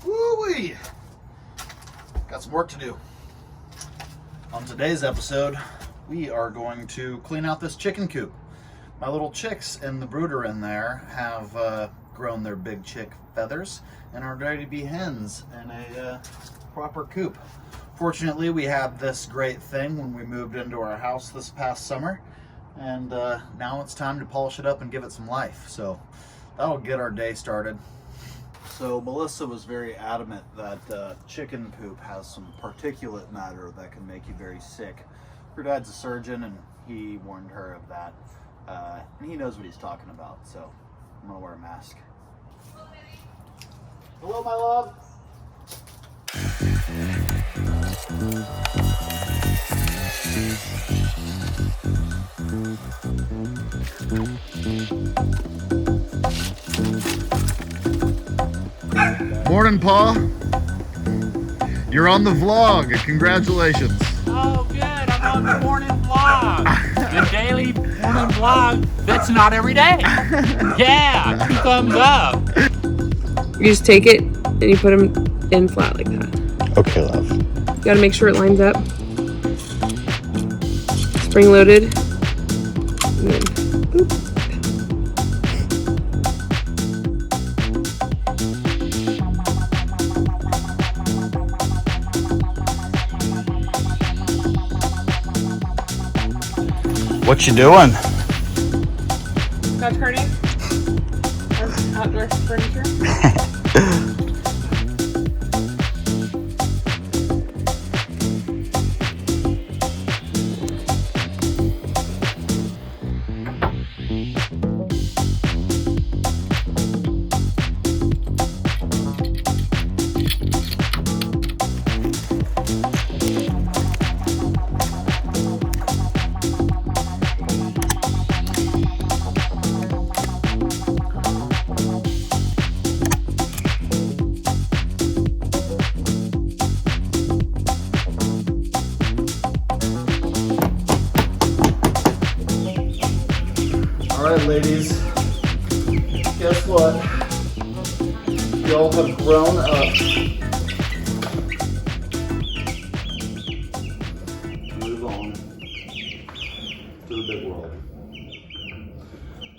Woo-wee! Got some work to do. On today's episode, we are going to clean out this chicken coop. My little chicks and the brooder in there have grown their big chick feathers and are ready to be hens in a proper coop. Fortunately, we had this great thing when we moved into our house this past summer, and now it's time to polish it up and give it some life. So that'll get our day started. So Melissa was very adamant that chicken poop has some particulate matter that can make you very sick. Her dad's a surgeon and he warned her of that. And he knows what he's talking about, so I'm gonna wear a mask. Hello, my love. Morning, Pa. You're on the vlog. Congratulations. Oh, good. I'm on the morning vlog. The daily morning vlog that's not every day. Yeah, 2 thumbs up. You just take it and you put them in flat like that. Okay, love. You gotta make sure it lines up. Spring loaded. And then, boop. What you doing? Couch carting. Outdoor furniture. Alright, ladies, guess what? Y'all have grown up. Move on to the big world.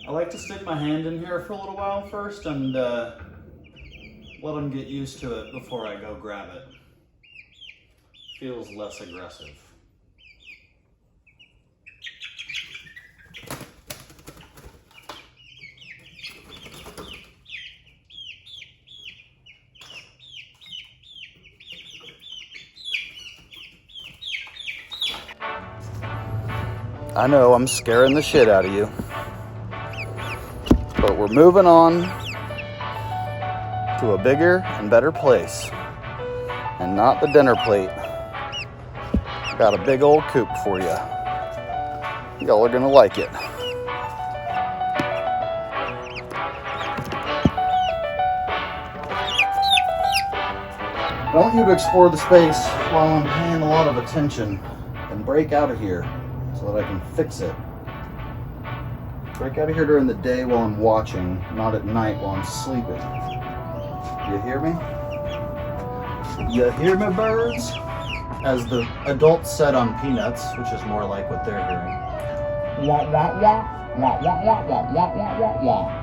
I like to stick my hand in here for a little while first and let them get used to it before I go grab it. Feels less aggressive. I know I'm scaring the shit out of you, but we're moving on to a bigger and better place, and not the dinner plate. Got a big old coop for you. Y'all are gonna like it. I want you to explore the space while I'm paying a lot of attention and break out of here so that I can fix it. Break out of here during the day while I'm watching, not at night while I'm sleeping. You hear me? You hear me, birds? As the adults said on Peanuts, which is more like what they're hearing. Wah, wah, wah, wah, wah, wah, wah, wah, wah, wah, wah.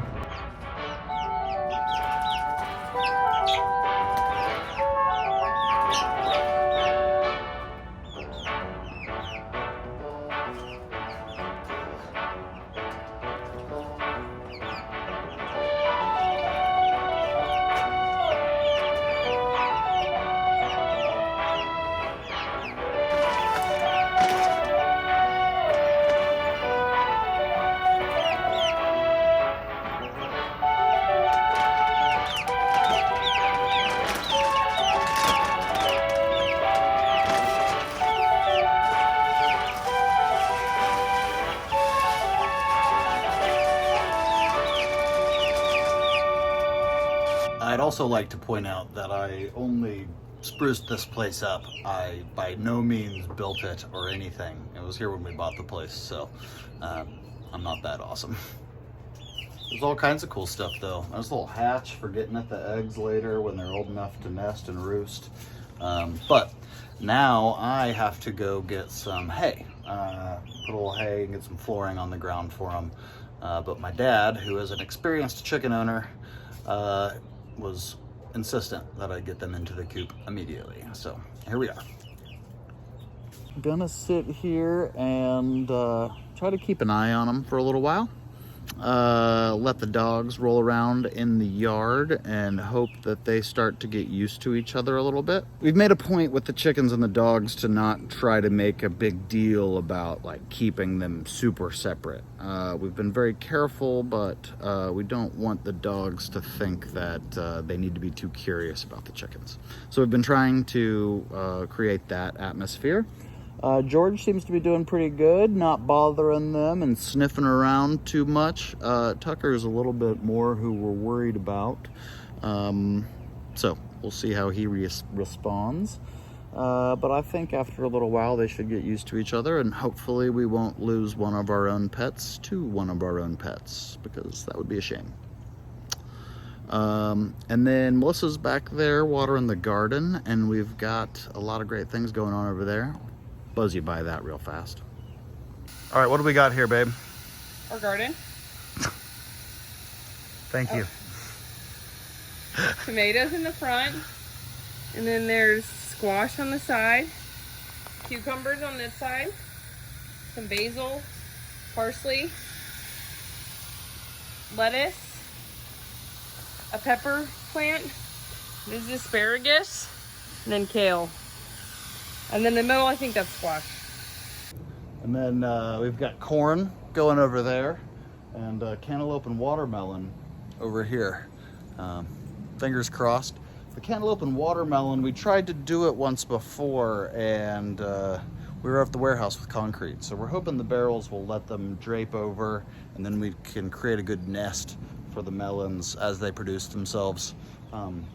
I'd also like to point out that I only spruced this place up. I by no means built it or anything. It was here when we bought the place, so I'm not that awesome. There's all kinds of cool stuff though. There's a little hatch for getting at the eggs later when they're old enough to nest and roost. But now I have to go get some hay. Put a little hay and get some flooring on the ground for them. But my dad, who is an experienced chicken owner, was insistent that I get them into the coop immediately. So here we are. Gonna sit here and try to keep an eye on them for a little while. Let the dogs roll around in the yard and hope that they start to get used to each other a little bit. We've made a point with the chickens and the dogs to not try to make a big deal about like keeping them super separate. We've been very careful, but we don't want the dogs to think that they need to be too curious about the chickens. So we've been trying to create that atmosphere. George seems to be doing pretty good, not bothering them and sniffing around too much. Tucker's a little bit more who we're worried about. So we'll see how he responds. But I think after a little while they should get used to each other, and hopefully we won't lose one of our own pets to one of our own pets, because that would be a shame. And then Melissa's back there watering the garden, and we've got a lot of great things going on over there. Buzz you by that real fast. All right, what do we got here, babe? Our garden. Thank you. Tomatoes in the front. And then there's squash on the side. Cucumbers on this side. Some basil. Parsley. Lettuce. A pepper plant. This is asparagus. And then kale. And then in the middle, I think that's squash. And then we've got corn going over there, and cantaloupe and watermelon over here. Fingers crossed. The cantaloupe and watermelon, we tried to do it once before, and we were at the warehouse with concrete. So we're hoping the barrels will let them drape over, and then we can create a good nest for the melons as they produce themselves.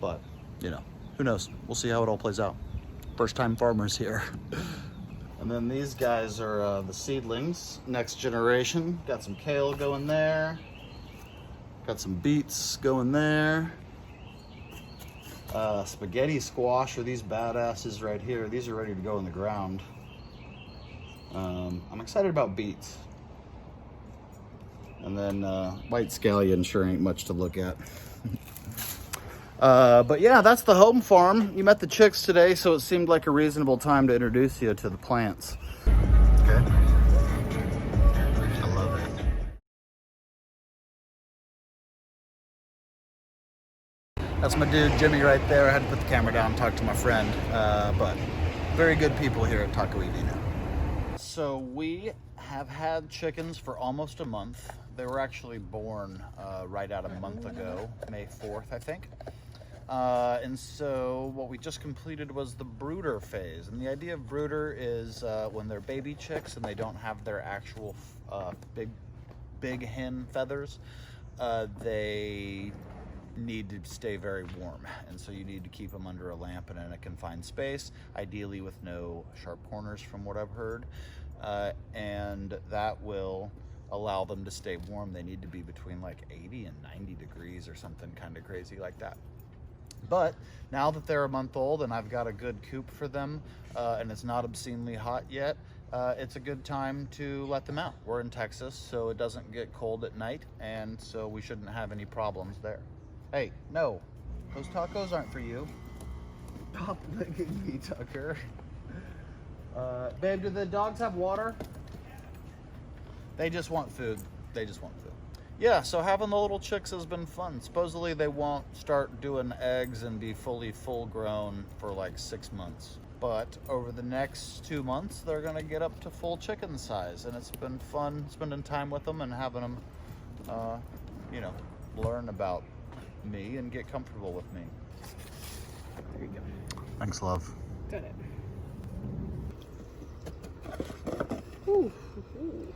But, you know, who knows? We'll see how it all plays out. First time farmers here. And then these guys are the seedlings, next generation. Got some kale going there. Got some beets going there. Spaghetti squash are these badasses right here. These are ready to go in the ground. I'm excited about beets. And then white scallion sure ain't much to look at. But yeah, that's the home farm. You met the chicks today, so it seemed like a reasonable time to introduce you to the plants. Okay. I love it. That's my dude, Jimmy, right there. I had to put the camera down and talk to my friend. But very good people here at Taco Divino. So we have had chickens for almost a month. They were actually born right out a month ago, May 4th, I think. And so what we just completed was the brooder phase. And the idea of brooder is when they're baby chicks and they don't have their actual big hen feathers, they need to stay very warm. And so you need to keep them under a lamp and in a confined space, ideally with no sharp corners from what I've heard. And that will allow them to stay warm. They need to be between like 80 and 90 degrees or something kind of crazy like that. But now that they're a month old and I've got a good coop for them, and it's not obscenely hot yet, it's a good time to let them out. We're in Texas, so it doesn't get cold at night, and so we shouldn't have any problems there. Hey, no, those tacos aren't for you. Stop licking me, Tucker. Babe, do the dogs have water? They just want food. They just want food. Yeah, so having the little chicks has been fun. Supposedly they won't start doing eggs and be fully full grown for like 6 months. But over the next 2 months, they're gonna get up to full chicken size. And it's been fun spending time with them and having them, you know, learn about me and get comfortable with me. There you go. Thanks, love. Got it. Ooh. Ooh.